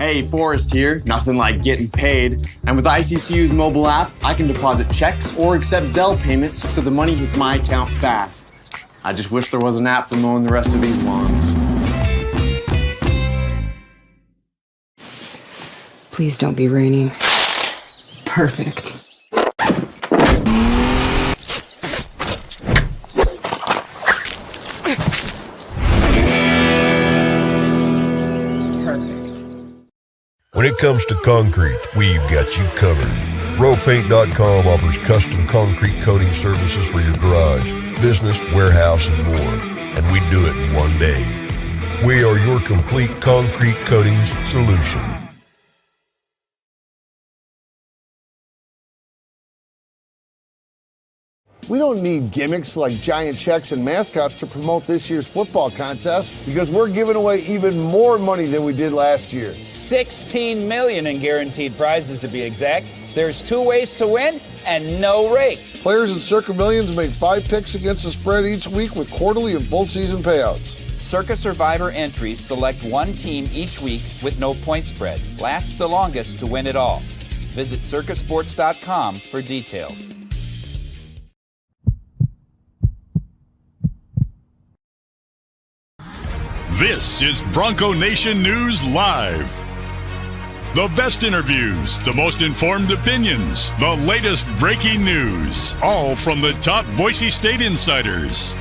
Hey, Forrest here. Nothing like getting paid. And with ICCU's mobile app, I can deposit checks or accept Zelle payments so the money hits my account fast. I just wish there was an app for mowing the rest of these lawns. Please don't be raining. Perfect. When it comes to concrete, we've got you covered. RowPaint.com offers custom concrete coating services for your garage, business, warehouse, and more. And we do it in one day. We are your complete concrete coatings solution. We don't need gimmicks like giant checks and mascots to promote this year's football contest because we're giving away even more money than we did last year. $16 million in guaranteed prizes to be exact. There's 2 ways to win and no rake. Players in Circa Millions make 5 picks against the spread each week with quarterly and full season payouts. Circa Survivor entries select 1 team each week with no point spread. Last the longest to win it all. Visit circasports.com for details. This is Bronco Nation News Live. The best interviews, the most informed opinions, the latest breaking news, all from the top Boise State insiders.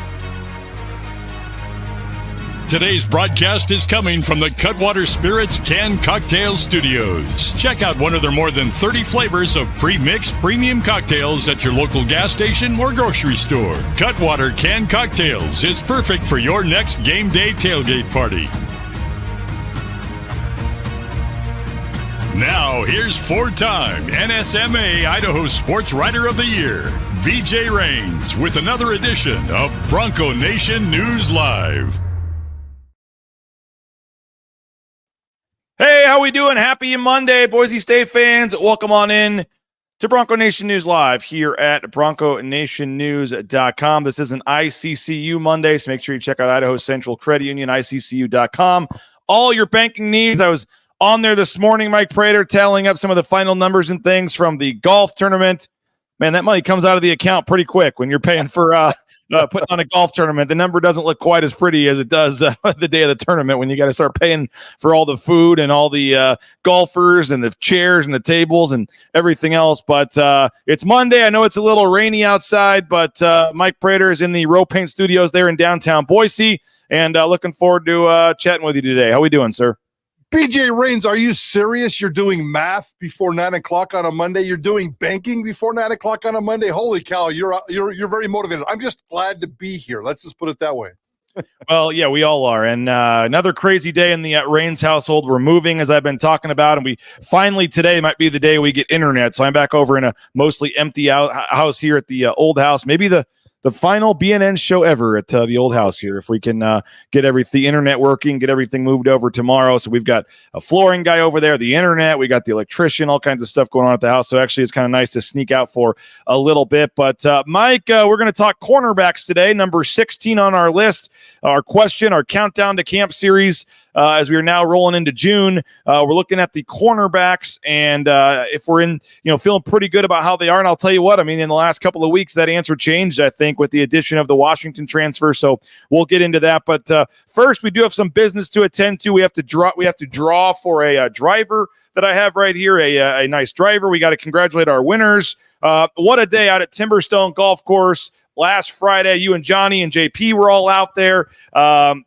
Today's broadcast is coming from the Cutwater Spirits Canned Cocktail Studios. Check out one of their more than 30 flavors of pre-mixed premium cocktails at your local gas station or grocery store. Cutwater Canned Cocktails is perfect for your next game day tailgate party. Now, here's 4-time NSMA Idaho Sports Writer of the Year, BJ Rains, with another edition of Bronco Nation News Live. Hey, how we doing? Happy Monday, Boise State fans. Welcome on in to Bronco Nation News Live here at BroncoNationNews.com. This is an ICCU Monday, so make sure you check out Idaho Central Credit Union, ICCU.com. All your banking needs. I was on there this morning, Mike Prater, tallying up some of the final numbers and things from the golf tournament. Man, that money comes out of the account pretty quick when you're paying for putting on a golf tournament. The number doesn't look quite as pretty as it does the day of the tournament when you got to start paying for all the food and all the golfers and the chairs and the tables and everything else. But it's Monday. I know it's a little rainy outside, but Mike Prater is in the Row Paint Studios there in downtown Boise, and looking forward to chatting with you today. How we doing, sir? BJ Rains, are you serious? You're doing math before 9 o'clock on a Monday. You're doing banking before 9 o'clock on a Monday. Holy cow, you're very motivated. I'm just glad to be here. Let's just put it that way. Well, yeah, we all are. And another crazy day in the Rains household. We're moving, as I've been talking about, and we finally today might be the day we get internet. So I'm back over in a mostly empty house here at the old house. Maybe the final BNN show ever at the old house here. If we can get the internet working, get everything moved over tomorrow. So we've got a flooring guy over there, the internet, we got the electrician, all kinds of stuff going on at the house. So actually it's kind of nice to sneak out for a little bit. But Mike, we're going to talk cornerbacks today. Number 16 on our list, our countdown to camp series. As we are now rolling into June, we're looking at the cornerbacks, and if we're feeling pretty good about how they are, and I'll tell you what, I mean, in the last couple of weeks, that answer changed, I think, with the addition of the Washington transfer. So we'll get into that. But first, we do have some business to attend to. We have to draw for a driver that I have right here, a nice driver. We got to congratulate our winners. What a day out at Timberstone Golf Course. Last Friday, you and Johnny and JP were all out there.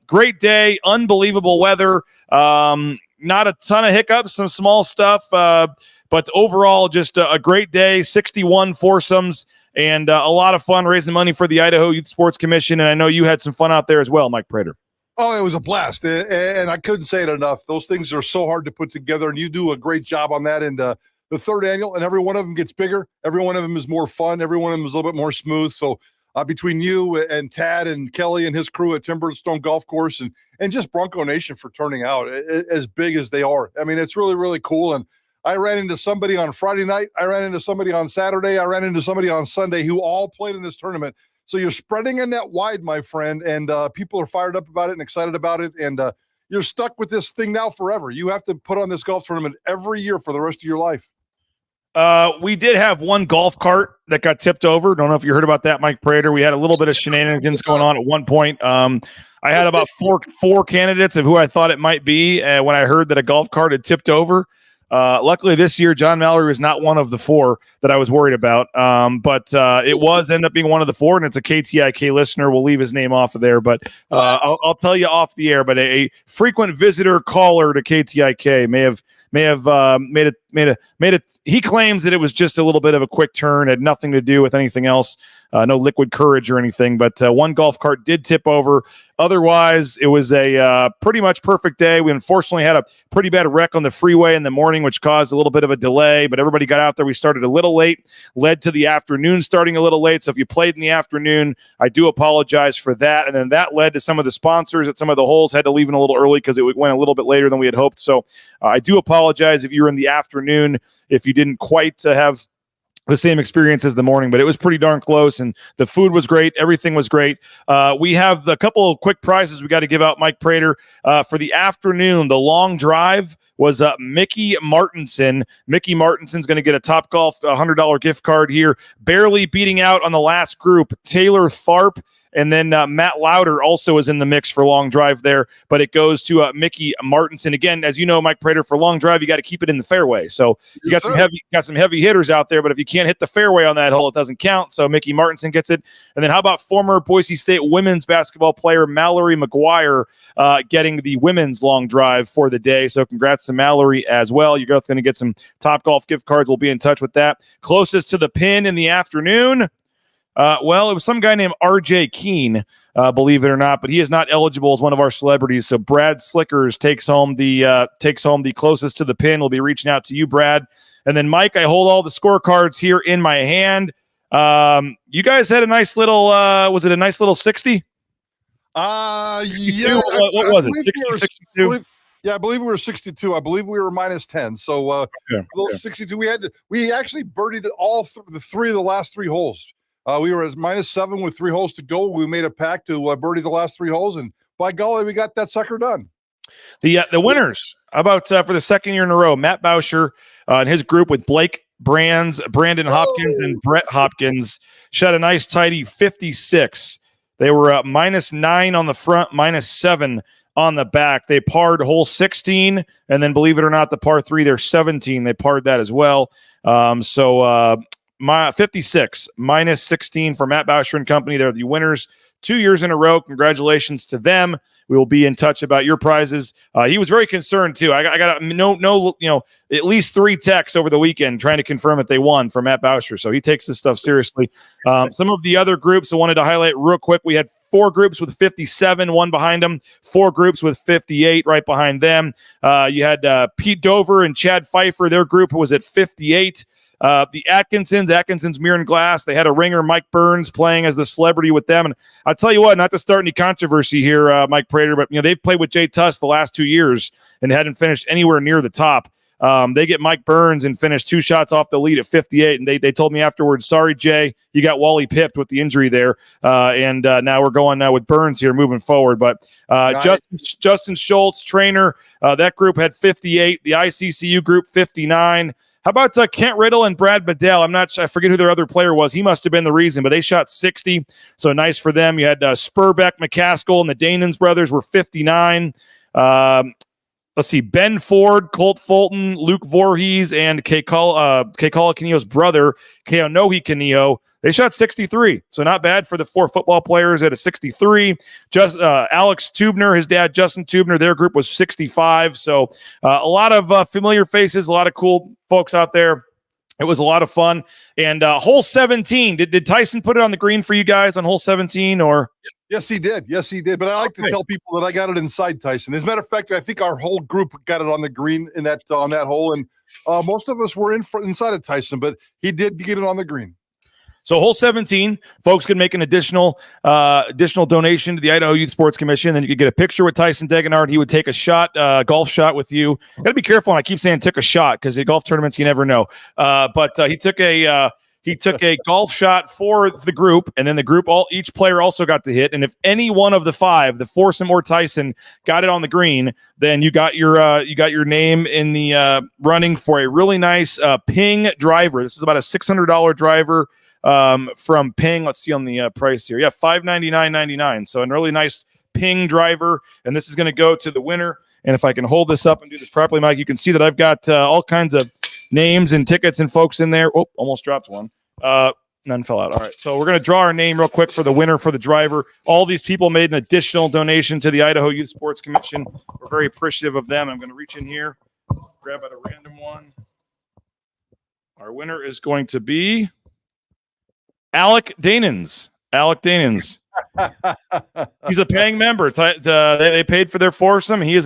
Great day, unbelievable weather. Not a ton of hiccups, some small stuff, but overall just a great day. 61 foursomes and a lot of fun raising money for the Idaho Youth Sports Commission. And I know you had some fun out there as well, Mike Prater. Oh, it was a blast, and I couldn't say it enough. Those things are so hard to put together, and you do a great job on that. And the third annual, and every one of them gets bigger. Every one of them is more fun. Every one of them is a little bit more smooth. So between you and Tad and Kelly and his crew at Timberstone Golf Course and just Bronco Nation for turning out as big as they are. I mean, it's really, really cool. And I ran into somebody on Friday night. I ran into somebody on Saturday. I ran into somebody on Sunday who all played in this tournament. So you're spreading a net wide, my friend, and people are fired up about it and excited about it. And you're stuck with this thing now forever. You have to put on this golf tournament every year for the rest of your life. We did have one golf cart that got tipped over. Don't know if you heard about that, Mike Prater. We had a little bit of shenanigans going on at one point. I had about four candidates of who I thought it might be when I heard that a golf cart had tipped over. Luckily this year, John Mallory was not one of the four that I was worried about. But it was end up being one of the four, and it's a KTIK listener. We'll leave his name off of there, but I'll tell you off the air. But a frequent visitor caller to KTIK may have made it. He claims that it was just a little bit of a quick turn, had nothing to do with anything else. No liquid courage or anything, but one golf cart did tip over. Otherwise, it was a pretty much perfect day. We unfortunately had a pretty bad wreck on the freeway in the morning, which caused a little bit of a delay, but everybody got out there. We started a little late, led to the afternoon starting a little late. So if you played in the afternoon, I do apologize for that. And then that led to some of the sponsors at some of the holes had to leave in a little early because it went a little bit later than we had hoped. So I do apologize if you were in the afternoon, if you didn't quite have the same experience as the morning, but it was pretty darn close, and the food was great. Everything was great. We have a couple of quick prizes we got to give out, Mike Prater. For the afternoon, the long drive was Mickey Martinson. Mickey Martinson's going to get a Topgolf $100 gift card here, barely beating out on the last group, Taylor Tharp. And then Matt Lauder also is in the mix for long drive there, but it goes to Mickey Martinson. Again, as you know, Mike Prater, for long drive, you got to keep it in the fairway. So you got some heavy hitters out there, but if you can't hit the fairway on that hole, it doesn't count. So Mickey Martinson gets it. And then how about former Boise State women's basketball player Mallory McGuire getting the women's long drive for the day? So congrats to Mallory as well. You're both going to get some Topgolf gift cards. We'll be in touch with that. Closest to the pin in the afternoon. Well, it was some guy named R.J. Keene, believe it or not, but he is not eligible as one of our celebrities. So Brad Slickers takes home the closest to the pin. We'll be reaching out to you, Brad. And then, Mike, I hold all the scorecards here in my hand. You guys had a nice little, was it a nice little 60? Yeah. What was it? 60, 62? Yeah, I believe we were 62. I believe we were minus 10. So those 62, we actually birdied the three of the last three holes. We were at minus 7 with 3 holes to go. We made a pact to birdie the last 3 holes, and by golly, we got that sucker done. The winners, how about for the second year in a row, Matt Bauscher and his group with Blake Brands, Brandon Hopkins, and Brett Hopkins shot a nice tidy 56. They were minus 9 on the front, minus 7 on the back. They parred hole 16, and then believe it or not, the par 3, they're 17. They parred that as well. My 56 minus 16 for Matt Bauscher and company. They're the winners 2 years in a row. Congratulations to them. We will be in touch about your prizes. He was very concerned too. I got at least 3 texts over the weekend trying to confirm that they won from Matt Bauscher. So he takes this stuff seriously. Some of the other groups I wanted to highlight real quick. We had 4 groups with 57, one behind them, 4 groups with 58 right behind them. You had Pete Dover and Chad Pfeiffer. Their group was at 58. The Atkinsons, Mirror and Glass, they had a ringer, Mike Burns, playing as the celebrity with them. And I'll tell you what, not to start any controversy here, Mike Prater, but they've played with Jay Tuss the last 2 years and hadn't finished anywhere near the top. They get Mike Burns and finished 2 shots off the lead at 58. And they told me afterwards, sorry, Jay, you got Wally pipped with the injury there. And now we're going with Burns here moving forward. But Justin Schultz, trainer, that group had 58. The ICCU group, 59. How about Kent Riddle and Brad Bedell? I forget who their other player was. He must have been the reason, but they shot 60. So nice for them. You had Spurbeck, McCaskill, and the Danons brothers were 59. Let's see, Ben Ford, Colt Fulton, Luke Voorhees, and Keikola Kinneo's brother, Keonohi Kinneo. They shot 63, so not bad for the 4 football players at a 63. Just Alex Tubner, his dad, Justin Tubner, their group was 65. So a lot of familiar faces, a lot of cool folks out there. It was a lot of fun. And hole 17, did Tyson put it on the green for you guys on hole 17? Or Yes, he did. But I like to tell people that I got it inside Tyson. As a matter of fact, I think our whole group got it on the green in that on that hole, and most of us were inside of Tyson, but he did get it on the green. So hole 17, folks can make an additional donation to the Idaho Youth Sports Commission. Then you could get a picture with Tyson Degenard. He would take a shot, golf shot with you. Got to be careful when I keep saying took a shot because at golf tournaments you never know. But he took He took a golf shot for the group, and then the group, each player also got to hit. And if any one of the five, the foursome or Tyson, got it on the green, then you got your name in the running for a really nice Ping driver. This is about a $600 driver from Ping. Let's see on the price here. Yeah, $599.99. So a really nice Ping driver, and this is going to go to the winner. And if I can hold this up and do this properly, Mike, you can see that I've got all kinds of names and tickets and folks in there. Oh, almost dropped one. None fell out. All right, so we're going to draw our name real quick for the winner for the driver. All these people made an additional donation to the Idaho Youth Sports Commission. We're very appreciative of them. I'm going to reach in here, grab out a random one. Our winner is going to be Alec Danins. He's a paying member. They paid for their foursome. He is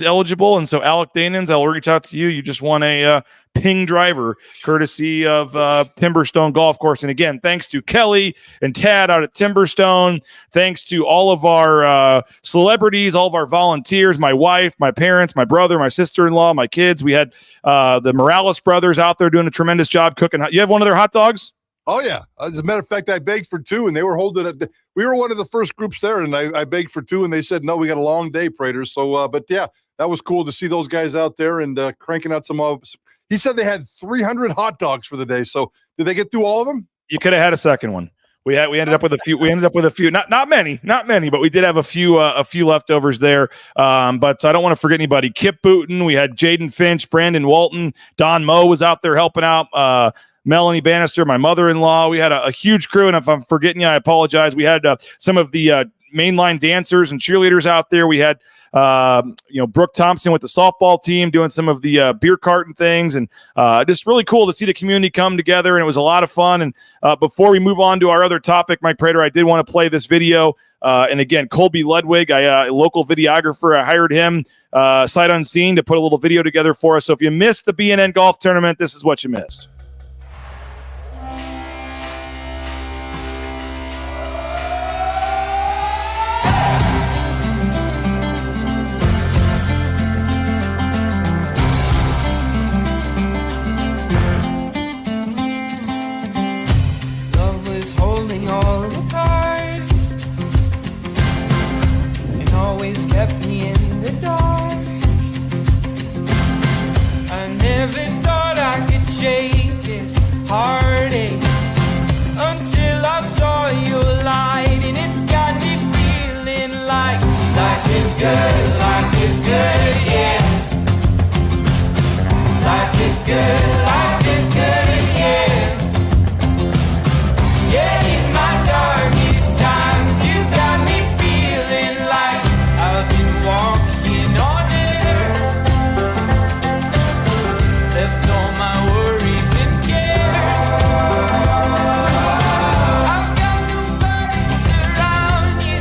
eligible, and so Alec Danins, I'll reach out to you. You just won a Ping driver, courtesy of Timberstone Golf Course. And again, thanks to Kelly and Tad out at Timberstone. Thanks to all of our celebrities, all of our volunteers, my wife, my parents, my brother, my sister-in-law, my kids. We had the Morales brothers out there doing a tremendous job cooking. You have one of their hot dogs? Oh, yeah. As a matter of fact, I begged for two, and they were holding it. We were one of the first groups there, and I begged for two, and they said, no, we got a long day, Prater. So, but yeah, that was cool to see those guys out there and cranking out some. He said they had 300 hot dogs for the day. So did they get through all of them? You could have had a second one. We ended up with a few. We ended up with a few, not many, but we did have a few leftovers there. But I don't want to forget anybody. Kip Booten, we had Jaden Finch, Brandon Walton, Don Moe was out there helping out. Melanie Bannister, my mother-in-law. We had a huge crew, and if I'm forgetting you, I apologize. We had some of the mainline dancers and cheerleaders out there. We had Brooke Thompson with the softball team doing some of the beer carton things, and just really cool to see the community come together, and it was a lot of fun. And before we move on to our other topic, Mike Prater, I did want to play this video. And again, Colby Ludwig, a local videographer, I hired him sight unseen to put a little video together for us. So if you missed the BNN golf tournament, this is what you missed. Heartache until I saw your light, and it's got me feeling like life is good, yeah. Life is good, yeah. Yeah, in my darkest times, you got me feeling like I've been walking on air. Left all my worries and I've got nobody around you.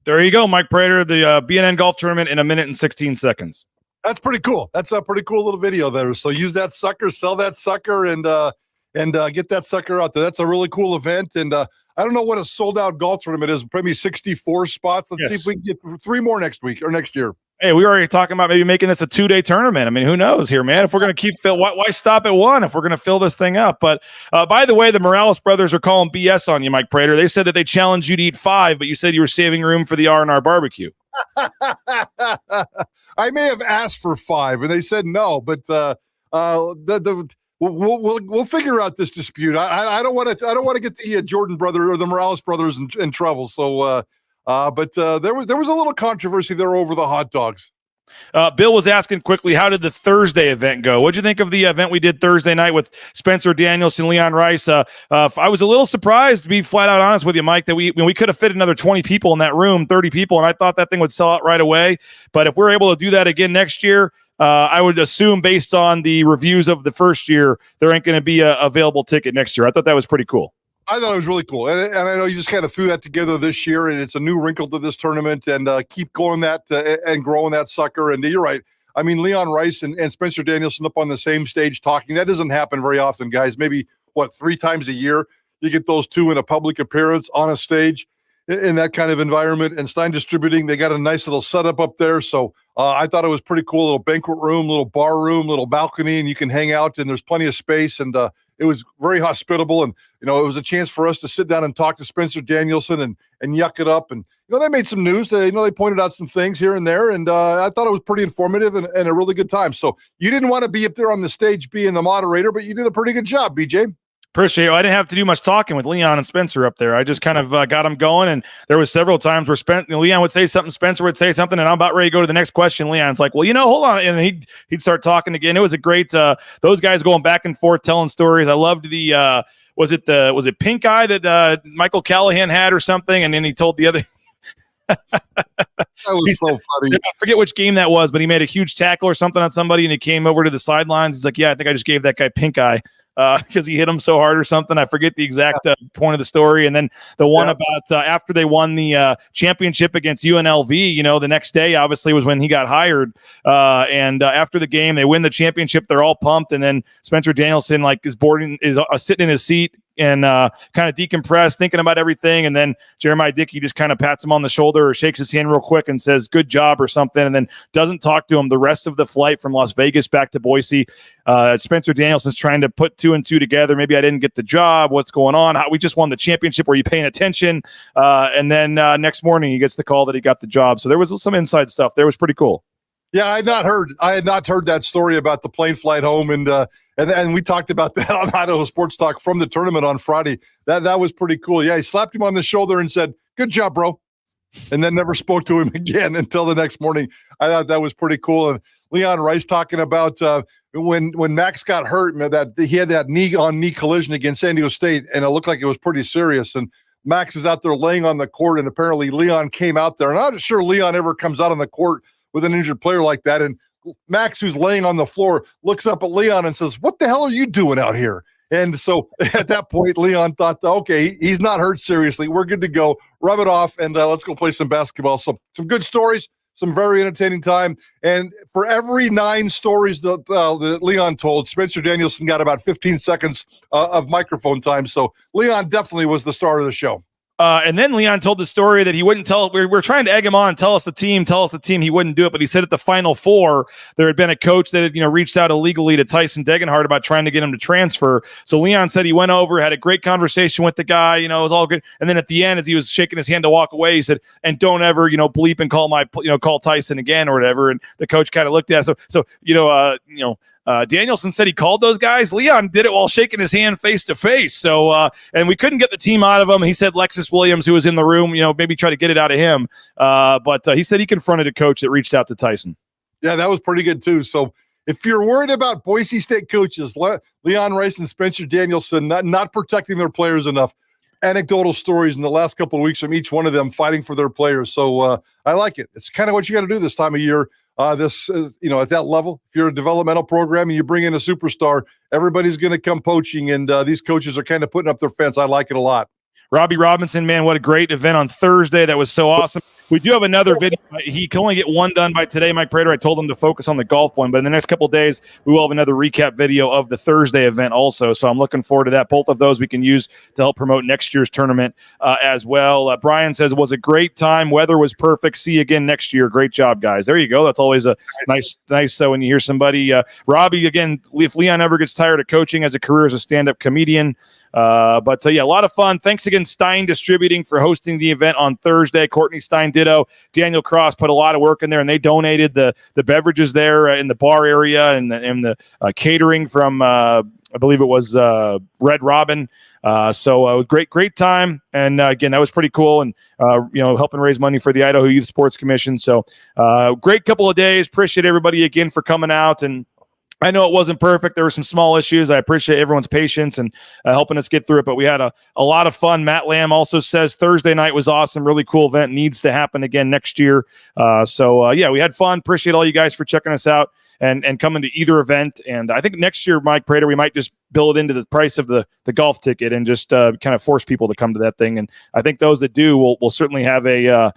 There you go, Mike Prater, the BNN golf tournament in 1 minute and 16 seconds. That's pretty cool. That's a pretty cool little video there. So use that sucker, sell that sucker, and get that sucker out there. That's a really cool event. And I don't know what a sold-out golf tournament is. Probably 64 spots. Let's see if we can get 3 more next week or next year. Hey, we were already talking about maybe making this a 2-day tournament. I mean, who knows here, man? If we're going to keep why stop at 1 if we're going to fill this thing up? But by the way, the Morales brothers are calling BS on you, Mike Prater. They said that they challenged you to eat 5, but you said you were saving room for the R&R barbecue. I may have asked for 5, and they said no. But we'll figure out this dispute. I don't want to get the Jordan brother or the Morales brothers in trouble. So. But there was a little controversy there over the hot dogs. Bill was asking quickly, how did the Thursday event go? What'd you think of the event we did Thursday night with Spencer Daniels and Leon Rice? I was a little surprised, to be flat out honest with you, Mike, that we could have fit another 20 people in that room, 30 people, and I thought that thing would sell out right away. But if we're able to do that again next year, I would assume based on the reviews of the first year, there ain't going to be a available ticket next year. I thought that was pretty cool. I thought it was really cool. And I know you just kind of threw that together this year, and it's a new wrinkle to this tournament, and keep going that and growing that sucker. And you're right. I mean, Leon Rice and Spencer Danielson up on the same stage talking. That doesn't happen very often, guys. Maybe, 3 times a year you get those two in a public appearance on a stage. in that kind of environment. And Stein Distributing, they got a nice little setup up there. So I thought it was pretty cool. Little banquet room, little bar room, little balcony, and you can hang out, and there's plenty of space. And it was very hospitable. And, it was a chance for us to sit down and talk to Spencer Danielson and yuck it up. And, they made some news. They pointed out some things here and there. And I thought it was pretty informative and a really good time. So you didn't want to be up there on the stage being the moderator, but you did a pretty good job, BJ. Appreciate it. I didn't have to do much talking with Leon and Spencer up there. I just kind of got them going, and there was several times where Leon would say something, Spencer would say something, and I'm about ready to go to the next question. Leon's like, well, hold on, and he'd start talking again. It was a great those guys going back and forth telling stories. I loved the was it pink eye that Michael Callahan had or something, and then he told the other. That was so funny. I forget which game that was, but he made a huge tackle or something on somebody, and he came over to the sidelines. He's like, yeah, I think I just gave that guy pink eye. Because he hit him so hard or something. I forget the exact point of the story. And then the one about after they won the championship against UNLV, the next day obviously was when he got hired. And after the game, they win the championship. They're all pumped. And then Spencer Danielson is sitting in his seat and kind of decompressed, thinking about everything. And then Jeremiah Dickey just kind of pats him on the shoulder or shakes his hand real quick and says, good job or something. And then doesn't talk to him the rest of the flight from Las Vegas back to Boise. Spencer Danielson's trying to put 2 and 2 together. Maybe I didn't get the job. What's going on? We just won the championship. Were you paying attention? And then next morning he gets the call that he got the job. So there was some inside stuff. There was pretty cool. Yeah, I had not heard that story about the plane flight home, and we talked about that on Idaho Sports Talk from the tournament on Friday. That was pretty cool. Yeah, he slapped him on the shoulder and said, "Good job, bro," and then never spoke to him again until the next morning. I thought that was pretty cool. And Leon Rice talking about when Max got hurt, that he had that knee-on-knee collision against San Diego State, and it looked like it was pretty serious. And Max is out there laying on the court, and apparently Leon came out there. And I'm not sure Leon ever comes out on the court with an injured player like that. And Max, who's laying on the floor, looks up at Leon and says, "What the hell are you doing out here?" And so at that point, Leon thought, okay, he's not hurt seriously. We're good to go. Rub it off, and let's go play some basketball. So some good stories, some very entertaining time. And for every 9 stories that Leon told, Spencer Danielson got about 15 seconds of microphone time. So Leon definitely was the star of the show. And then Leon told the story that he wouldn't tell. We're trying to egg him on, tell us the team. He wouldn't do it, but he said at the Final Four there had been a coach that had reached out illegally to Tyson Degenhardt about trying to get him to transfer. So Leon said he went over, had a great conversation with the guy. It was all good. And then at the end, as he was shaking his hand to walk away, he said, "And don't ever bleep and call Tyson again or whatever." And the coach kind of looked at us. So Danielson said he called those guys. Leon did it while shaking his hand face to face. So, and we couldn't get the team out of him. He said Lexus Williams, who was in the room, maybe try to get it out of him. But he said he confronted a coach that reached out to Tyson. Yeah, that was pretty good too. So if you're worried about Boise State coaches, Leon Rice and Spencer Danielson not protecting their players enough, anecdotal stories in the last couple of weeks from each one of them fighting for their players. So I like it. It's kind of what you got to do this time of year. At that level, if you're a developmental program and you bring in a superstar, everybody's going to come poaching, and these coaches are kind of putting up their fence. I like it a lot. Robbie Robinson, man, what a great event on Thursday. That was so awesome. We do have another video. He can only get one done by today, Mike Prater. I told him to focus on the golf one, but in the next couple of days, we will have another recap video of the Thursday event also. So I'm looking forward to that. Both of those we can use to help promote next year's tournament as well. Brian says it was a great time. Weather was perfect. See you again next year. Great job, guys. There you go. That's always a nice when you hear somebody. Robbie, again, if Leon ever gets tired of coaching as a career as a stand-up comedian, but a lot of fun. Thanks again, Stein Distributing, for hosting the event on Thursday. Courtney Stein ditto. Daniel Cross put a lot of work in there, and they donated the beverages there in the bar area and the catering from I believe it was Red Robin. So great time, and again, that was pretty cool, and helping raise money for the Idaho Youth Sports Commission. So great couple of days. Appreciate everybody again for coming out, and I know it wasn't perfect. There were some small issues. I appreciate everyone's patience and helping us get through it, but we had a lot of fun. Matt Lamb also says Thursday night was awesome. Really cool event. Needs to happen again next year. We had fun. Appreciate all you guys for checking us out and coming to either event. And I think next year, Mike Prater, we might just build it into the price of the golf ticket and just kind of force people to come to that thing. And I think those that do will certainly have an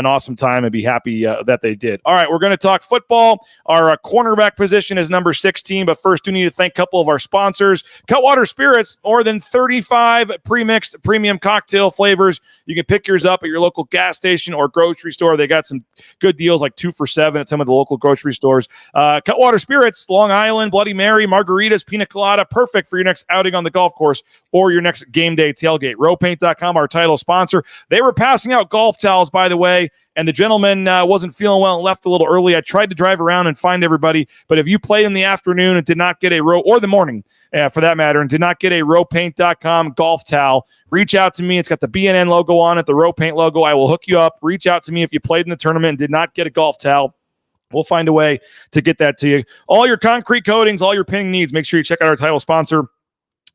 awesome time and be happy that they did. All right, we're going to talk football. Our cornerback position is number 16, but first we need to thank a couple of our sponsors. Cutwater Spirits, more than 35 pre-mixed premium cocktail flavors. You can pick yours up at your local gas station or grocery store. They got some good deals like 2 for $7 at some of the local grocery stores. Cutwater Spirits, Long Island, Bloody Mary, margaritas, pina colada, perfect for your next outing on the golf course or your next game day tailgate. Rowpaint.com, our title sponsor. They were passing out golf towels, by the way, and the gentleman wasn't feeling well and left a little early. I tried to drive around and find everybody, but if you played in the afternoon and did not get a or the morning, for that matter, and did not get a rowpaint.com golf towel, reach out to me. It's got the BNN logo on it, the Row Paint logo. I will hook you up. Reach out to me if you played in the tournament and did not get a golf towel. We'll find a way to get that to you. All your concrete coatings, all your painting needs, make sure you check out our title sponsor,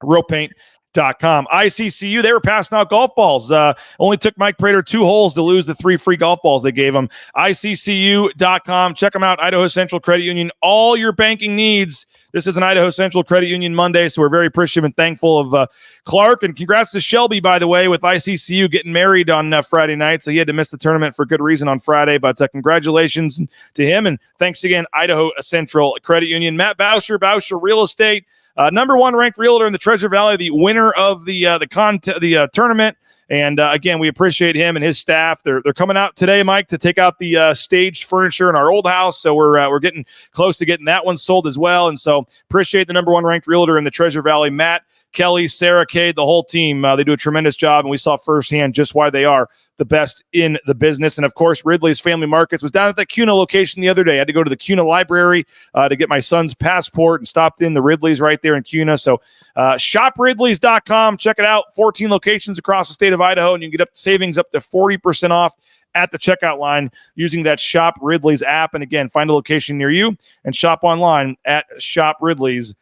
rowpaint.com. ICCU, they were passing out golf balls. Only took Mike Prater 2 holes to lose the 3 free golf balls they gave him. ICCU.com. Check them out. Idaho Central Credit Union. All your banking needs. This is an Idaho Central Credit Union Monday, so we're very appreciative and thankful of Clark. And congrats to Shelby, by the way, with ICCU getting married on Friday night. So he had to miss the tournament for good reason on Friday. But congratulations to him. And thanks again, Idaho Central Credit Union. Matt Bauscher Real Estate. Number 1 ranked realtor in the Treasure Valley, the winner of the tournament. And again, we appreciate him and his staff. They're coming out today, Mike, to take out the staged furniture in our old house. So we're getting close to getting that one sold as well. And so appreciate the number 1 ranked realtor in the Treasure Valley, Matt, Kelly, Sarah, Cade, the whole team. They do a tremendous job, and we saw firsthand just why they are the best in the business. And of course, Ridley's Family Markets. Was down at the CUNA location the other day. I had to go to the CUNA library to get my son's passport and stopped in the Ridley's right there in CUNA. So shopridleys.com. Check it out. 14 locations across the state of Idaho, and you can get savings up to 40% off at the checkout line using that Shop Ridley's app. And again, find a location near you and shop online at shopridleys.com.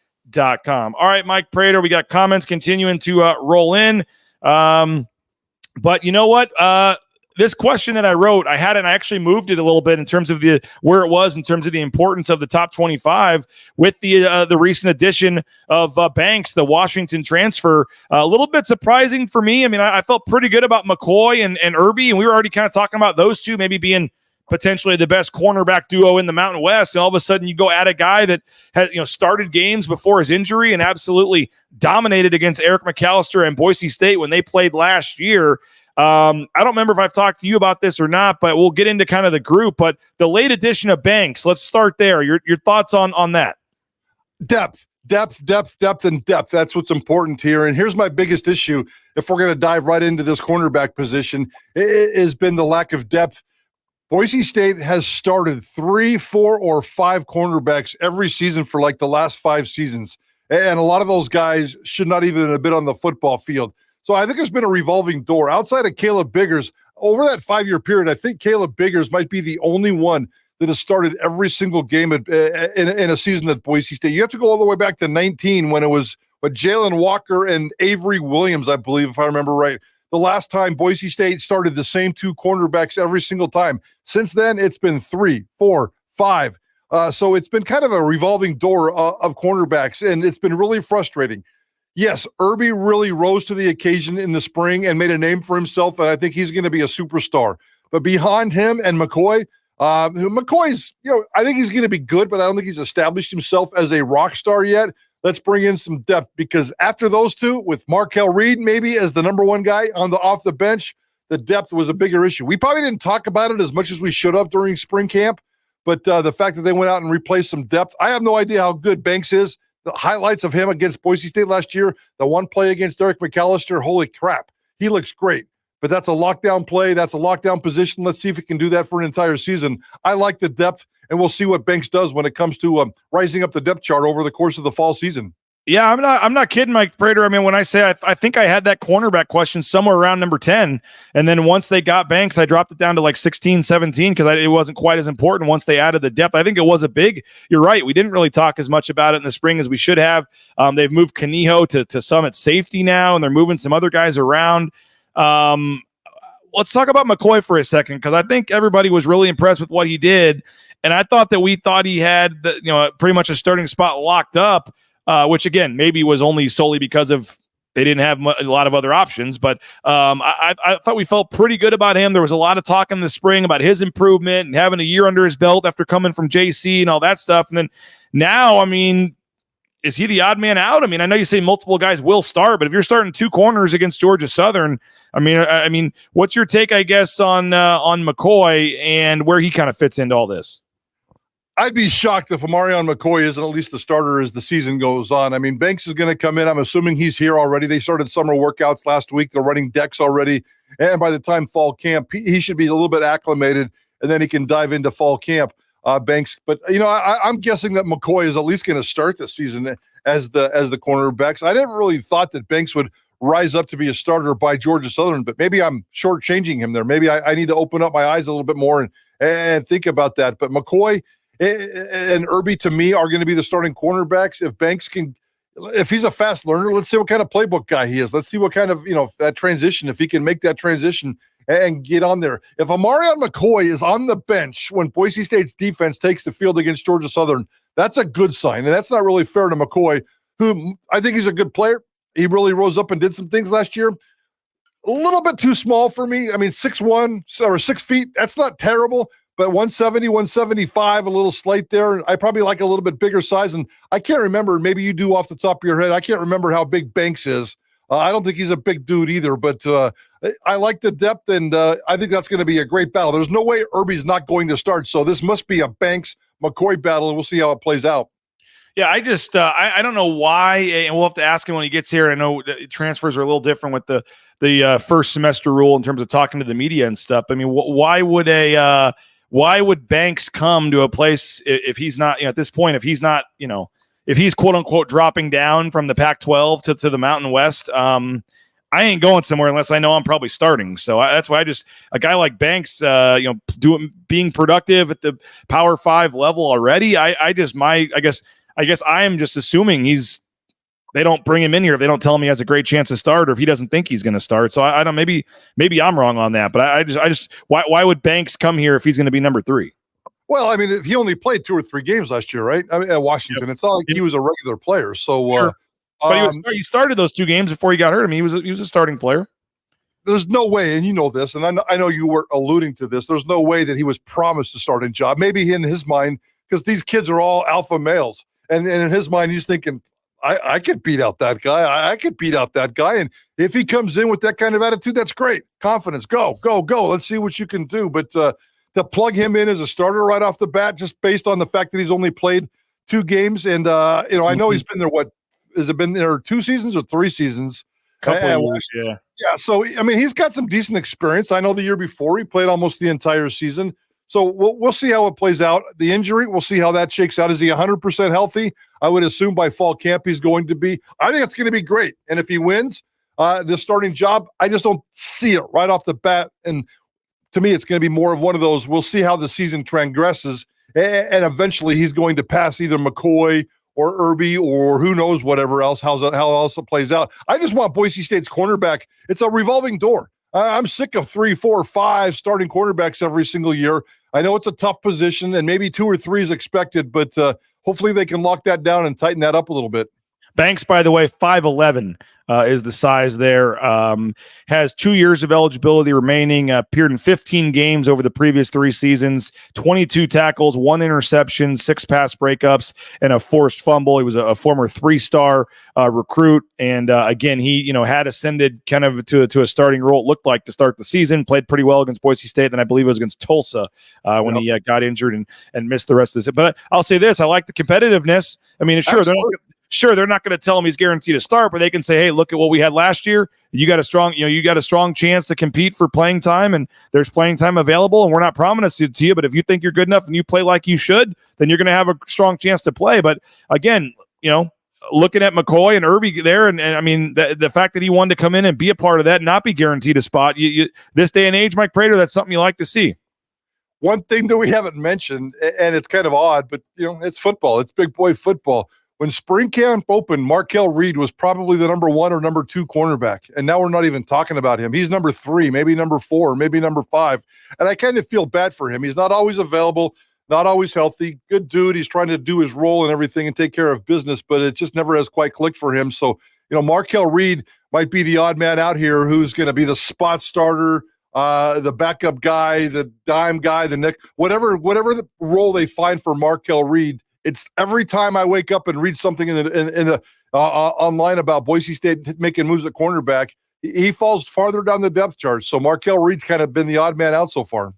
All right, Mike Prater, we got comments continuing to roll in. But you know what? This question that I wrote, I actually moved it a little bit in terms of where it was in terms of the importance of the top 25 with the recent addition of Banks, the Washington transfer. A little bit surprising for me. I mean, I felt pretty good about McCoy and Irby, and we were already kind of talking about those two maybe being potentially the best cornerback duo in the Mountain West. And all of a sudden you go add a guy that has, started games before his injury and absolutely dominated against Eric McAllister and Boise State when they played last year. I don't remember if I've talked to you about this or not, but we'll get into kind of the group. But the late addition of Banks, let's start there. Your thoughts on that? Depth, and depth. That's what's important here. And here's my biggest issue, if we're going to dive right into this cornerback position, it has been the lack of depth. Boise State has started 3, 4, or 5 cornerbacks every season for like the last 5 seasons. And a lot of those guys should not even have been on the football field. So I think there's been a revolving door. Outside of Caleb Biggers, over that 5-year period, I think Caleb Biggers might be the only one that has started every single game in a season at Boise State. You have to go all the way back to 19 when it was Jalen Walker and Avery Williams, I believe, if I remember right. The last time Boise State started the same 2 cornerbacks every single time. Since then, it's been 3, 4, 5. So it's been kind of a revolving door of cornerbacks, and it's been really frustrating. Yes, Irby really rose to the occasion in the spring and made a name for himself, and I think he's going to be a superstar. But behind him and McCoy's, I think he's going to be good, but I don't think he's established himself as a rock star yet. Let's bring in some depth, because after those 2, with Markel Reed maybe as the number 1 guy off the bench, the depth was a bigger issue. We probably didn't talk about it as much as we should have during spring camp, but the fact that they went out and replaced some depth, I have no idea how good Banks is. The highlights of him against Boise State last year, the one play against Eric McAllister, holy crap, he looks great. But that's a lockdown play. That's a lockdown position. Let's see if he can do that for an entire season. I like the depth, and we'll see what Banks does when it comes to rising up the depth chart over the course of the fall season. Yeah, I'm not kidding, Mike Prater. I mean, when I say I think I had that cornerback question somewhere around number 10, and then once they got Banks, I dropped it down to like 16, 17 because it wasn't quite as important once they added the depth. I think it was you're right, we didn't really talk as much about it in the spring as we should have. They've moved Kaniho to Summit safety now, and they're moving some other guys around. Let's talk about McCoy for a second, because I think everybody was really impressed with what he did, and I thought that he had pretty much a starting spot locked up. which again maybe was only solely because of they didn't have a lot of other options. But I thought we felt pretty good about him. There was a lot of talk in the spring about his improvement and having a year under his belt after coming from JC and all that stuff. And then now, I mean, is he the odd man out? I mean, I know you say multiple guys will start, but if you're starting 2 corners against Georgia Southern, I mean, what's your take, I guess, on McCoy and where he kind of fits into all this? I'd be shocked if Amarion McCoy isn't at least the starter as the season goes on. I mean, Banks is going to come in. I'm assuming he's here already. They started summer workouts last week. They're running decks already. And by the time fall camp, he should be a little bit acclimated, and then he can dive into fall camp, Banks. But, I'm guessing that McCoy is at least going to start the season as the cornerbacks. I never really thought that Banks would rise up to be a starter by Georgia Southern, but maybe I'm shortchanging him there. Maybe I need to open up my eyes a little bit more and think about that. But McCoy and Irby, to me, are going to be the starting cornerbacks. If Banks if he's a fast learner, let's see what kind of playbook guy he is. Let's see what kind of, that transition, if he can make that transition and get on there. If Amarion McCoy is on the bench when Boise State's defense takes the field against Georgia Southern, that's a good sign. And that's not really fair to McCoy, who I think he's a good player. He really rose up and did some things last year. A little bit too small for me. I mean, 6'1" or 6 feet, that's not terrible. But 170, 175, a little slight there. I probably like a little bit bigger size. And I can't remember, maybe you do off the top of your head, I can't remember how big Banks is. I don't think he's a big dude either, but I like the depth, and I think that's going to be a great battle. There's no way Irby's not going to start, so this must be a Banks-McCoy battle, and we'll see how it plays out. Yeah, I just I don't know why, and we'll have to ask him when he gets here. I know transfers are a little different with the first semester rule in terms of talking to the media and stuff. I mean, why would Banks come to a place if he's not, at this point, if he's not, if he's quote unquote dropping down from the Pac-12 to the Mountain West, I ain't going somewhere unless I know I'm probably starting. So that's why a guy like Banks, being productive at the Power 5 level already. I guess I am just assuming they don't bring him in here if they don't tell him he has a great chance to start, or if he doesn't think he's going to start. So I don't, maybe I'm wrong on that, but I just why would Banks come here if he's going to be number 3? Well, I mean, he only played 2 or 3 games last year, right? I mean, at Washington, It's not like he was a regular player. So, sure. But he started those 2 games before he got hurt. I mean, he was a starting player. There's no way, and you know this, and I know you were alluding to this. There's no way that he was promised a starting job. Maybe in his mind, because these kids are all alpha males, and in his mind, he's thinking, I could beat out that guy. I could beat out that guy. And if he comes in with that kind of attitude, that's great. Confidence. Go. Let's see what you can do. But to plug him in as a starter right off the bat, just based on the fact that he's only played 2 games. And, I know he's been there, has it been there 2 seasons or 3 seasons? Couple of years, yeah. Yeah, so, I mean, he's got some decent experience. I know the year before he played almost the entire season. So we'll see how it plays out. The injury, we'll see how that shakes out. Is he 100% healthy? I would assume by fall camp he's going to be. I think it's going to be great. And if he wins the starting job, I just don't see it right off the bat. And to me, it's going to be more of one of those, we'll see how the season transgresses. And eventually he's going to pass either McCoy or Irby or who knows whatever else, how else it plays out. I just want Boise State's cornerback. It's a revolving door. I'm sick of 3, 4, 5 starting cornerbacks every single year. I know it's a tough position, and maybe 2 or 3 is expected, but hopefully they can lock that down and tighten that up a little bit. Banks, by the way, 5'11" is the size there. Has 2 years of eligibility remaining. Appeared in 15 games over the previous 3 seasons. 22 tackles, 1 interception, 6 pass breakups, and a forced fumble. He was a former 3-star recruit, and again, he had ascended kind of to a starting role. It looked like to start the season. Played pretty well against Boise State. Then I believe it was against Tulsa when he got injured and missed the rest of this. But I'll say this: I like the competitiveness. I mean, sure, they're not going to tell him he's guaranteed to start, but they can say, hey, look at what we had last year. You got a strong chance to compete for playing time, and there's playing time available, and we're not promising it to you, but if you think you're good enough and you play like you should, then you're going to have a strong chance to play. But again, looking at McCoy and Irby there, and I mean, the fact that he wanted to come in and be a part of that and not be guaranteed a spot, this day and age, Mike Prater, that's something you like to see. One thing that we haven't mentioned, and it's kind of odd, but it's football. It's big boy football. When spring camp opened, Markel Reed was probably the number 1 or number 2 cornerback. And now we're not even talking about him. He's number 3, maybe number 4, maybe number 5. And I kind of feel bad for him. He's not always available. not always healthy. Good dude. He's trying to do his role and everything and take care of business, but it just never has quite clicked for him. So, Markel Reed might be the odd man out here who's going to be the spot starter, the backup guy, the dime guy, the nick, whatever the role they find for Markel Reed. It's every time I wake up and read something in the online about Boise State making moves at cornerback, he falls farther down the depth chart. So Markel Reed's kind of been the odd man out so far.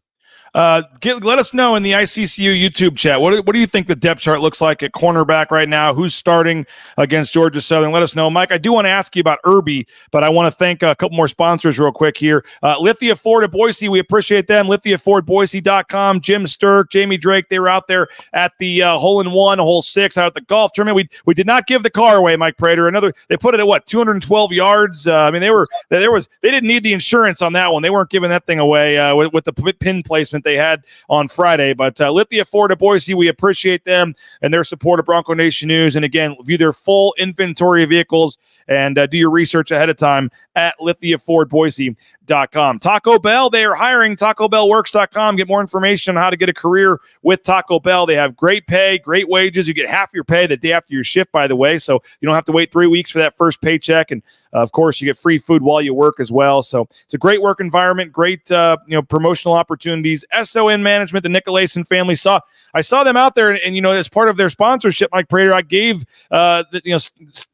Let us know in the ICCU YouTube chat. What do you think the depth chart looks like at cornerback right now? Who's starting against Georgia Southern? Let us know. Mike, I do want to ask you about Irby, but I want to thank a couple more sponsors real quick here. Lithia Ford of Boise, we appreciate them. LithiaFordBoise.com. Jim Sturk, Jamie Drake, they were out there at the hole-in-one, hole 6 out at the golf tournament. We did not give the car away, Mike Prater. They put it at 212 yards. They didn't need the insurance on that one. They weren't giving that thing away with the pin placement they had on Friday. But Lithia Ford of Boise, we appreciate them and their support of Bronco Nation News. And again, view their full inventory of vehicles and do your research ahead of time at LithiaFordBoise.com. Taco Bell, they are hiring. TacoBellWorks.com. Get more information on how to get a career with Taco Bell. They have great pay, great wages. You get half your pay the day after your shift, by the way, so you don't have to wait 3 weeks for that first paycheck. And of course, you get free food while you work as well. So it's a great work environment, great promotional opportunities. SON Management, the Nicolason family, I saw them out there, and as part of their sponsorship, Mike Prater, I gave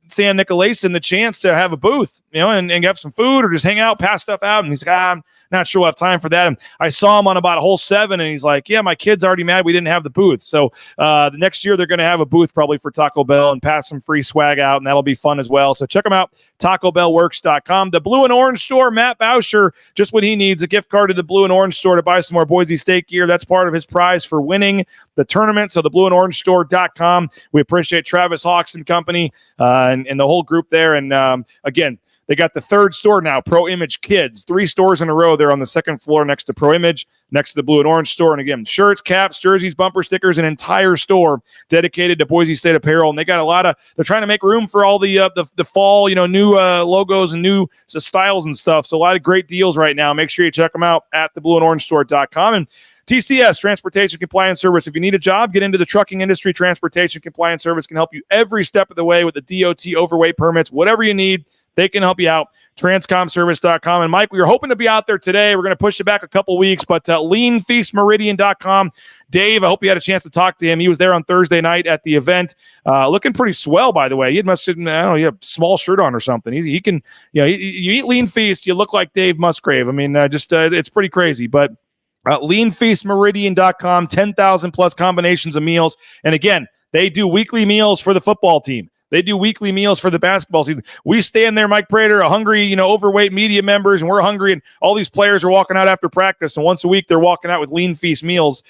Stan Nicolason the chance to have a booth, and have some food or just hang out, pass stuff out. And he's like, I'm not sure we'll have time for that. And I saw him on about hole 7, and he's like, yeah, my kid's already mad we didn't have the booth. So the next year they're going to have a booth probably for Taco Bell and pass some free swag out, and that'll be fun as well. So check them out, TacoBellWorks.com. The Blue and Orange Store, Matt Bauscher, just what he needs, a gift card to the Blue and Orange Store to buy some more Boise State gear. That's part of his prize for winning the tournament. So the blueandorangestore.com. We appreciate Travis Hawks and company and the whole group there. And again, they got the third store now, Pro Image Kids. 3 stores in a row. They're on the second floor next to Pro Image, next to the Blue and Orange Store. And again, shirts, caps, jerseys, bumper stickers, an entire store dedicated to Boise State apparel. And they got they're trying to make room for all the fall, new logos and new styles and stuff. So a lot of great deals right now. Make sure you check them out at theblueandorangestore.com. And TCS, Transportation Compliance Service. If you need a job, get into the trucking industry. Transportation Compliance Service can help you every step of the way with the DOT overweight permits. Whatever you need, they can help you out. Transcomservice.com. And Mike, we were hoping to be out there today. We're going to push it back a couple weeks, but leanfeastmeridian.com. Dave, I hope you had a chance to talk to him. He was there on Thursday night at the event. Looking pretty swell, by the way. He must have, he had a small shirt on or something. He can, you eat Lean Feast, you look like Dave Musgrave. I mean, it's pretty crazy, but leanfeastmeridian.com, 10,000 plus combinations of meals. And again, they do weekly meals for the football team. They do weekly meals for the basketball season. We stand there, Mike Prater, a hungry, overweight media members, and we're hungry, and all these players are walking out after practice, and once a week they're walking out with Lean Feast meals.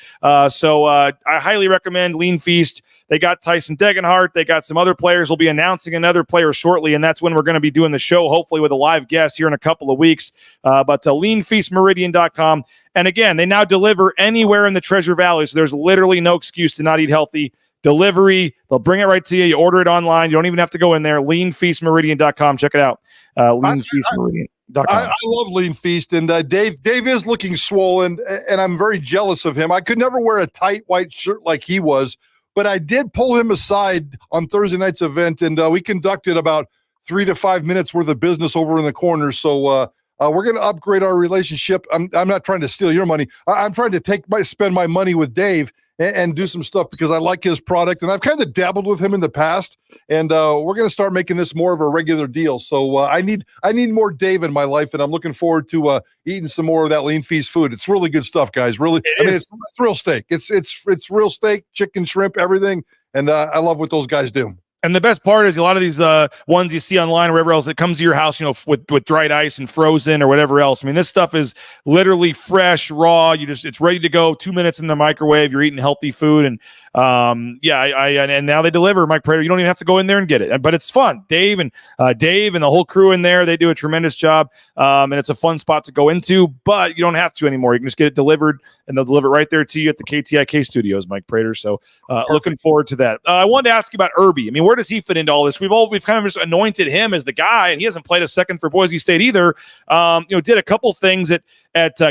So I highly recommend Lean Feast. They got Tyson Degenhart. They got some other players. We'll be announcing another player shortly, and that's when we're going to be doing the show, hopefully with a live guest here in a couple of weeks. But leanfeastmeridian.com. And again, they now deliver anywhere in the Treasure Valley, so there's literally no excuse to not eat healthy. Delivery, they'll bring it right to you. You order it online. You don't even have to go in there. leanfeastmeridian.com. Check it out. leanfeastmeridian.com. I love Lean Feast, and Dave is looking swollen, and I'm very jealous of him. I could never wear a tight white shirt like he was, but I did pull him aside on Thursday night's event, and we conducted about 3 to 5 minutes worth of business over in the corner. So we're going to upgrade our relationship. I'm not trying to steal your money. I'm trying to spend my money with Dave and do some stuff because I like his product, and I've kind of dabbled with him in the past, and we're going to start making this more of a regular deal. So I need more Dave in my life, and I'm looking forward to eating some more of that Lean Feast food. It's really good stuff, guys. Really, it's real steak. It's real steak, chicken, shrimp, everything, and I love what those guys do. And the best part is a lot of these ones you see online or wherever else, it comes to your house, with dried ice and frozen or whatever else. I mean, this stuff is literally fresh, raw. It's ready to go. 2 minutes in the microwave. You're eating healthy food. And and now they deliver, Mike Prater. You don't even have to go in there and get it, but it's fun. Dave and the whole crew in there, they do a tremendous job. And it's a fun spot to go into, but you don't have to anymore. You can just get it delivered, and they'll deliver it right there to you at the KTIK studios, Mike Prater. So looking forward to that. I wanted to ask you about Irby. I mean, where does he fit into all this? We've kind of just anointed him as the guy, and he hasn't played a second for Boise State either. Did a couple things at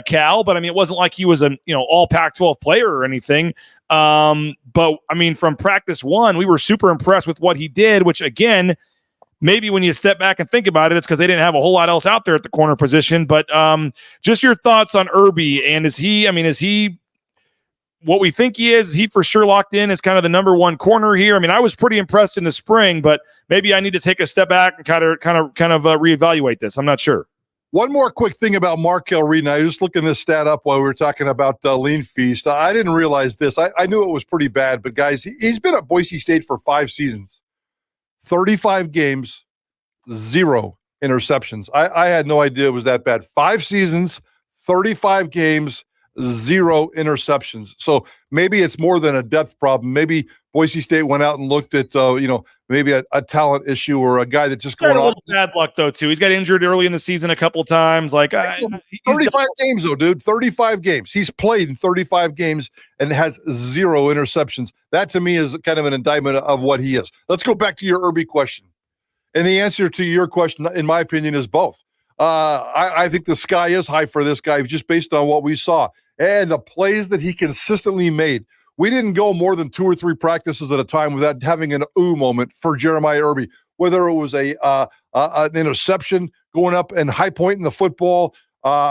Cal, but I mean, it wasn't like he was an all Pac-12 player or anything. But I mean, from practice one, we were super impressed with what he did, which again, maybe when you step back and think about it, it's because they didn't have a whole lot else out there at the corner position. But just your thoughts on Irby, and is he what we think he is? He for sure locked in as kind of the number one corner here. I mean, I was pretty impressed in the spring, but maybe I need to take a step back and kind of reevaluate this. I'm not sure. One more quick thing about Markel Reed. And I was just looking this stat up while we were talking about Lean Feast. I didn't realize this. I knew it was pretty bad, but guys, he's been at Boise State for 5 seasons, 35 games, 0 interceptions. I had no idea it was that bad. 5 seasons, 35 games, 0 interceptions. So maybe it's more than a depth problem. Maybe Boise State went out and looked at, maybe a talent issue or a guy that just going on. A little bad luck though too. He's got injured early in the season a couple times. 35 games though, dude. 35 games. He's played in 35 games and has 0 interceptions. That to me is kind of an indictment of what he is. Let's go back to your Irby question. And the answer to your question, in my opinion, is both. I think the sky is high for this guy just based on what we saw and the plays that he consistently made. We didn't go more than 2 or 3 practices at a time without having an ooh moment for Jeremiah Irby, whether it was an interception going up and high point in the football,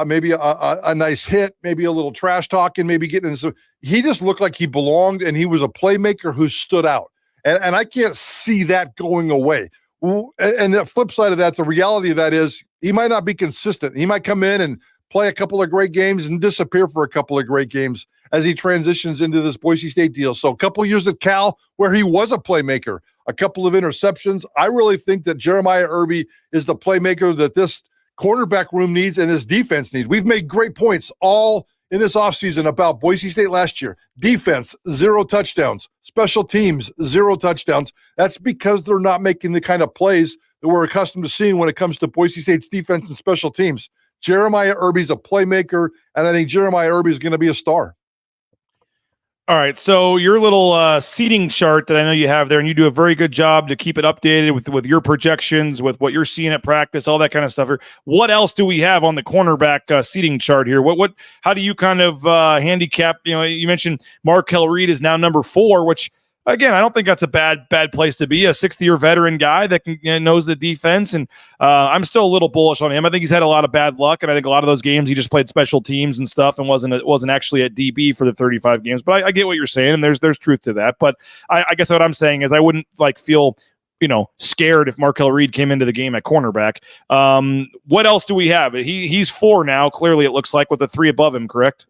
maybe a nice hit, maybe a little trash talking, maybe getting in some. He just looked like he belonged, and he was a playmaker who stood out. And I can't see that going away. And the flip side of that, the reality of that is he might not be consistent. He might come in and play a couple of great games and disappear for a couple of great games as he transitions into this Boise State deal. So a couple of years at Cal where he was a playmaker, a couple of interceptions. I really think that Jeremiah Irby is the playmaker that this cornerback room needs and this defense needs. We've made great points all in this offseason about Boise State last year. Defense, 0 touchdowns. Special teams, 0 touchdowns. That's because they're not making the kind of plays that we're accustomed to seeing when it comes to Boise State's defense and special teams. Jeremiah Irby's a playmaker, and I think Jeremiah Irby is going to be a star. All right, so your little seating chart that I know you have there, and you do a very good job to keep it updated with your projections, with what you're seeing at practice, all that kind of stuff. What else do we have on the cornerback seating chart here? How do you kind of handicap? You mentioned Markel Reed is now number 4, which again, I don't think that's a bad place to be. A 6th-year veteran guy that knows the defense, and I'm still a little bullish on him. I think he's had a lot of bad luck, and I think a lot of those games he just played special teams and stuff, and wasn't actually at DB for the 35 games. But I get what you're saying, and there's truth to that. But I guess what I'm saying is I wouldn't feel scared if Markel Reed came into the game at cornerback. What else do we have? He's 4 now. Clearly, it looks like with the 3 above him. Correct?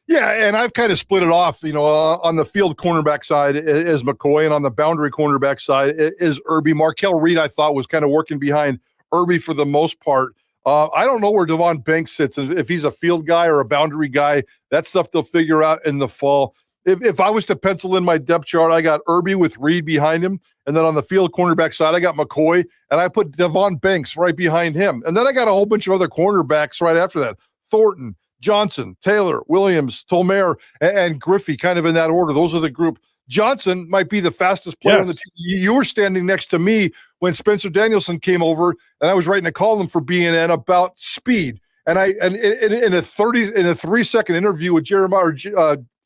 Yeah, and I've kind of split it off. On the field cornerback side is McCoy, and on the boundary cornerback side is Irby. Markel Reed, I thought, was kind of working behind Irby for the most part. I don't know where Devon Banks sits, if he's a field guy or a boundary guy. That stuff they'll figure out in the fall. If I was to pencil in my depth chart, I got Irby with Reed behind him, and then on the field cornerback side, I got McCoy, and I put Devon Banks right behind him. And then I got a whole bunch of other cornerbacks right after that. Thornton, Johnson, Taylor, Williams, Tolmere, and Griffey, kind of in that order. Those are the group. Johnson might be the fastest player on the team. You were standing next to me when Spencer Danielson came over, and I was writing a column for BNN about speed. And in a 3-second interview with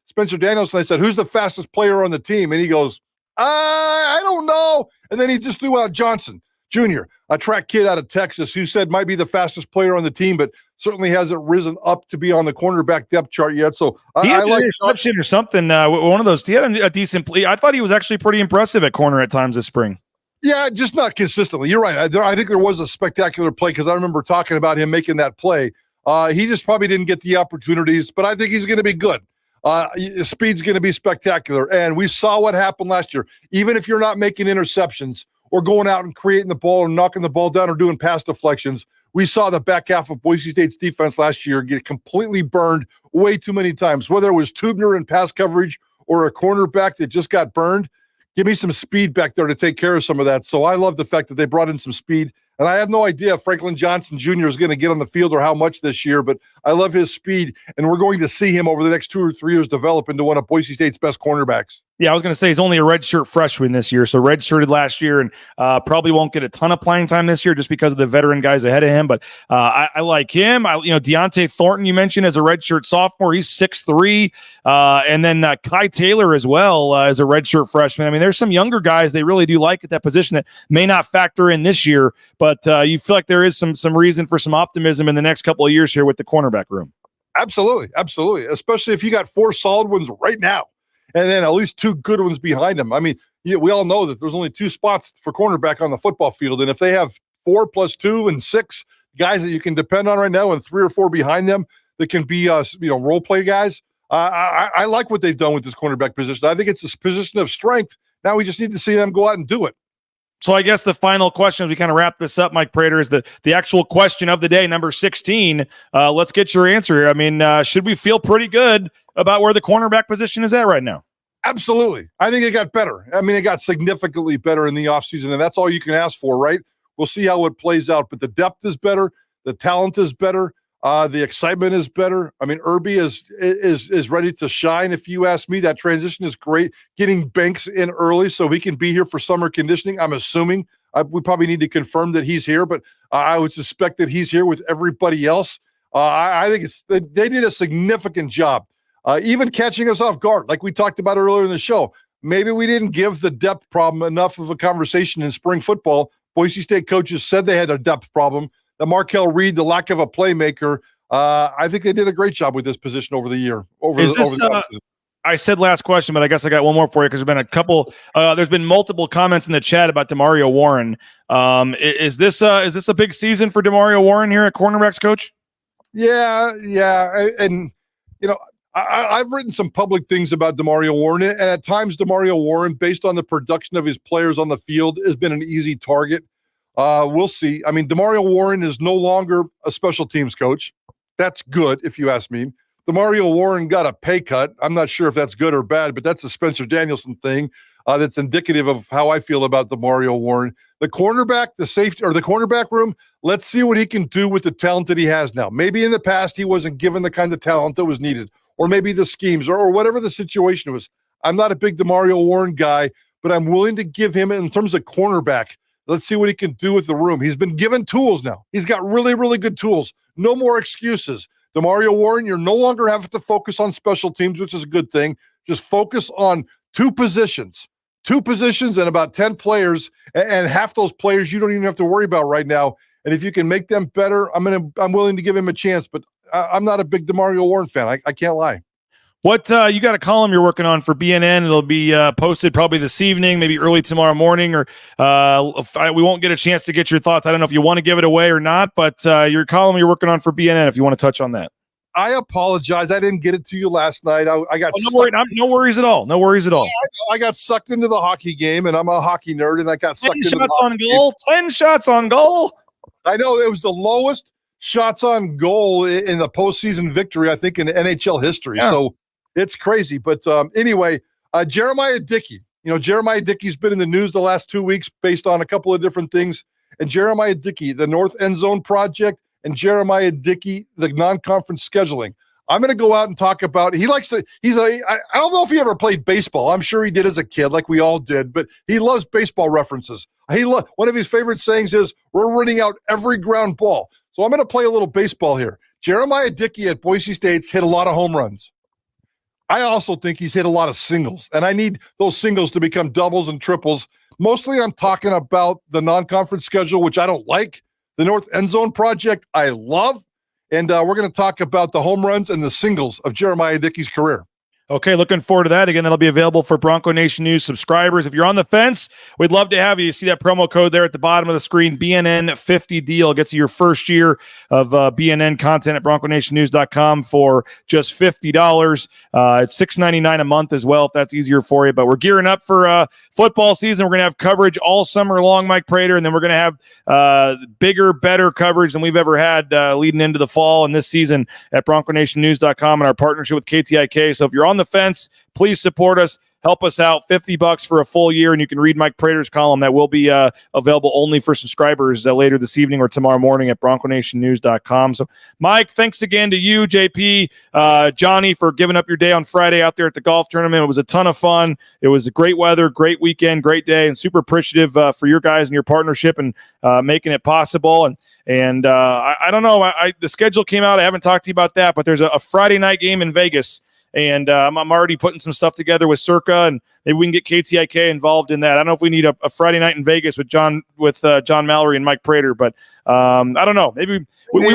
Spencer Danielson, I said, "Who's the fastest player on the team?" And he goes, "I don't know." And then he just threw out Johnson Jr., a track kid out of Texas, who said might be the fastest player on the team, but certainly hasn't risen up to be on the cornerback depth chart yet. So he had I like interception or something. One of those. He had a decent play. I thought he was actually pretty impressive at corner at times this spring. Yeah, just not consistently. You're right. I think there was a spectacular play because I remember talking about him making that play. He just probably didn't get the opportunities, but I think he's going to be good. Speed's going to be spectacular. And we saw what happened last year. Even if you're not making interceptions or going out and creating the ball or knocking the ball down or doing pass deflections, we saw the back half of Boise State's defense last year get completely burned way too many times, whether it was Tubner in pass coverage or a cornerback that just got burned. Give me some speed back there to take care of some of that. So I love the fact that they brought in some speed. And I have no idea if Franklin Johnson Jr. is going to get on the field or how much this year, but I love his speed, and we're going to see him over the next 2 or 3 years develop into one of Boise State's best cornerbacks. Yeah, I was going to say he's only a redshirt freshman this year, so redshirted last year and probably won't get a ton of playing time this year just because of the veteran guys ahead of him. But I like him. Deontay Thornton, you mentioned as a redshirt sophomore, he's 6'3", and then Kai Taylor as well as a redshirt freshman. I mean, there's some younger guys they really do like at that position that may not factor in this year, but you feel like there is some reason for some optimism in the next couple of years here with the cornerback room. Absolutely, especially if you got 4 solid ones right now. And then at least 2 good ones behind him. I mean, we all know that there's only 2 spots for cornerback on the football field. And if they have 4 plus 2 and 6 guys that you can depend on right now and 3 or 4 behind them that can be, role play guys, I like what they've done with this cornerback position. I think it's a position of strength. Now we just need to see them go out and do it. So I guess the final question as we kind of wrap this up, Mike Prater, is the actual question of the day, number 16. Let's get your answer here. I mean, should we feel pretty good about where the cornerback position is at right now? Absolutely. I think it got better. I mean, it got significantly better in the offseason, and that's all you can ask for, right? We'll see how it plays out. But the depth is better. The talent is better. The excitement is better. I mean, Irby is ready to shine. If you ask me, that transition is great. Getting Banks in early so he can be here for summer conditioning. I'm assuming we probably need to confirm that he's here, but I would suspect that he's here with everybody else. I think they did a significant job, even catching us off guard, like we talked about earlier in the show. Maybe we didn't give the depth problem enough of a conversation in spring football. Boise State coaches said they had a depth problem. The Markel Reed, the lack of a playmaker. I think they did a great job with this position over the year. I said last question, but I guess I got one more for you because there's been a couple. There's been multiple comments in the chat about DeMario Warren. Is this a big season for DeMario Warren here at cornerbacks, coach? Yeah, and I've written some public things about DeMario Warren, and at times DeMario Warren, based on the production of his players on the field, has been an easy target. We'll see. I mean, DeMario Warren is no longer a special teams coach. That's good, if you ask me. DeMario Warren got a pay cut. I'm not sure if that's good or bad, but that's a Spencer Danielson thing that's indicative of how I feel about DeMario Warren. The cornerback, the safety, or the cornerback room, let's see what he can do with the talent that he has now. Maybe in the past he wasn't given the kind of talent that was needed, or maybe the schemes, or whatever the situation was. I'm not a big DeMario Warren guy, but I'm willing to give him, in terms of cornerback, let's see what he can do with the room. He's been given tools now. He's got really, really good tools. No more excuses. DeMario Warren, you're no longer having to focus on special teams, which is a good thing. Just focus on 2 positions and about 10 players, and half those players you don't even have to worry about right now. And if you can make them better, I'm willing to give him a chance, but I'm not a big DeMario Warren fan. I can't lie. What you got a column you're working on for BNN? It'll be posted probably this evening, maybe early tomorrow morning, or we won't get a chance to get your thoughts. I don't know if you want to give it away or not, but your column you're working on for BNN, if you want to touch on that. I apologize. I didn't get it to you last night. I got no worries at all. No worries at all. I got sucked into the hockey game, and I'm a hockey nerd, and I got sucked into 10 shots on goal. I know it was the lowest shots on goal in the postseason victory, I think, in NHL history. Yeah. So it's crazy. But anyway, Jeremiah Dickey. Jeremiah Dickey's been in the news the last 2 weeks based on a couple of different things. And Jeremiah Dickey, the North End Zone Project, and Jeremiah Dickey, the non-conference scheduling. I'm going to go out and talk about, I don't know if he ever played baseball. I'm sure he did as a kid, like we all did, but he loves baseball references. One of his favorite sayings is, we're running out every ground ball. So I'm going to play a little baseball here. Jeremiah Dickey at Boise State's hit a lot of home runs. I also think he's hit a lot of singles, and I need those singles to become doubles and triples. Mostly I'm talking about the non-conference schedule, which I don't like. The North End Zone Project, I love. And we're going to talk about the home runs and the singles of Jeremiah Dickey's career. Okay, looking forward to that. Again, that'll be available for Bronco Nation News subscribers. If you're on the fence, we'd love to have you. You see that promo code there at the bottom of the screen, BNN50 deal. Gets you your first year of BNN content at BroncoNationNews.com for just $50. It's $6.99 a month as well, if that's easier for you. But we're gearing up for football season. We're going to have coverage all summer long, Mike Prater, and then we're going to have bigger, better coverage than we've ever had leading into the fall and this season at BroncoNationNews.com and our partnership with KTIK. So if you're on the fence, please support us. Help us out, $50 for a full year, and you can read Mike Prater's column that will be available only for subscribers later this evening or tomorrow morning at bronconationnews.com. So, Mike, thanks again to you, JP, Johnny, for giving up your day on Friday out there at the golf tournament. It was a ton of fun. It was a great weather, great weekend, great day, and super appreciative for your guys and your partnership and making it possible. And I don't know, the schedule came out. I haven't talked to you about that, but there's a Friday night game in Vegas. And I'm already putting some stuff together with Circa, and maybe we can get KTIK involved in that. I don't know if we need a Friday night in Vegas with John Mallory and Mike Prater, but I don't know. Maybe the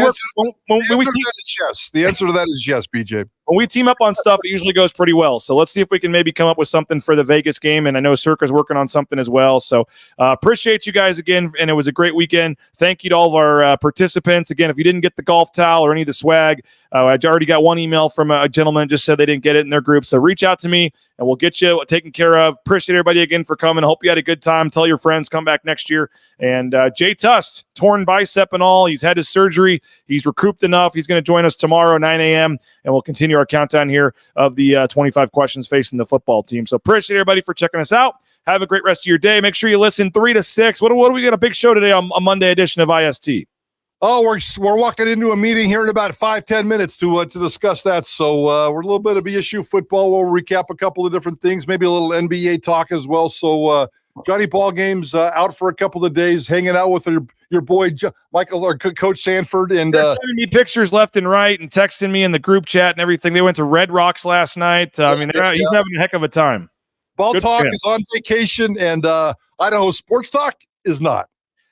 answer to that is yes, BJ. When we team up on stuff, it usually goes pretty well. So let's see if we can maybe come up with something for the Vegas game. And I know Circa's working on something as well. So appreciate you guys again. And it was a great weekend. Thank you to all of our participants. Again, if you didn't get the golf towel or any of the swag, I already got one email from a gentleman just said they didn't get it in their group. So reach out to me and we'll get you taken care of. Appreciate everybody again for coming. Hope you had a good time. Tell your friends, come back next year. And Jay Tust, torn bicep and all. He's had his surgery. He's recouped enough. He's going to join us tomorrow, 9 a.m. And we'll continue our countdown here of the 25 questions facing the football team. So appreciate everybody for checking us out. Have a great rest of your day. Make sure you listen 3 to 6. What do we got? A big show today on a Monday edition of IST. Oh, we're walking into a meeting here in about 5-10 minutes to discuss that. So we're a little bit of BSU football. We'll recap a couple of different things, maybe a little NBA talk as well. So Johnny Ballgame's out for a couple of days, hanging out with your boy Michael or Coach Sanford, and they're sending me pictures left and right and texting me in the group chat and everything. They went to Red Rocks last night. He's having a heck of a time. Ball Talk is on vacation, and Idaho Sports Talk is not.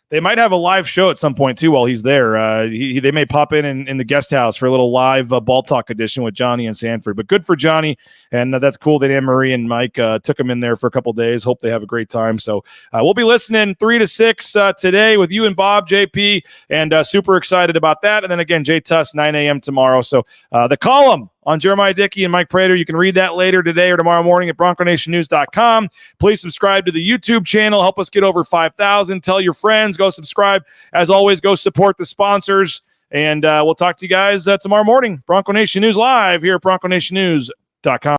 They might have a live show at some point, too, while he's there. They may pop in the guest house for a little live Ball Talk edition with Johnny and Sanford. But good for Johnny, and that's cool that Anne-Marie and Mike took him in there for a couple days. Hope they have a great time. So we'll be listening 3 to 6 today with you and Bob, JP, and super excited about that. And then, again, Jay Tuss, 9 a.m. tomorrow. So the column on Jeremiah Dickey and Mike Prater. You can read that later today or tomorrow morning at bronconationnews.com. Please subscribe to the YouTube channel. Help us get over 5,000. Tell your friends. Go subscribe. As always, go support the sponsors. And we'll talk to you guys tomorrow morning. Bronco Nation News Live here at bronconationnews.com.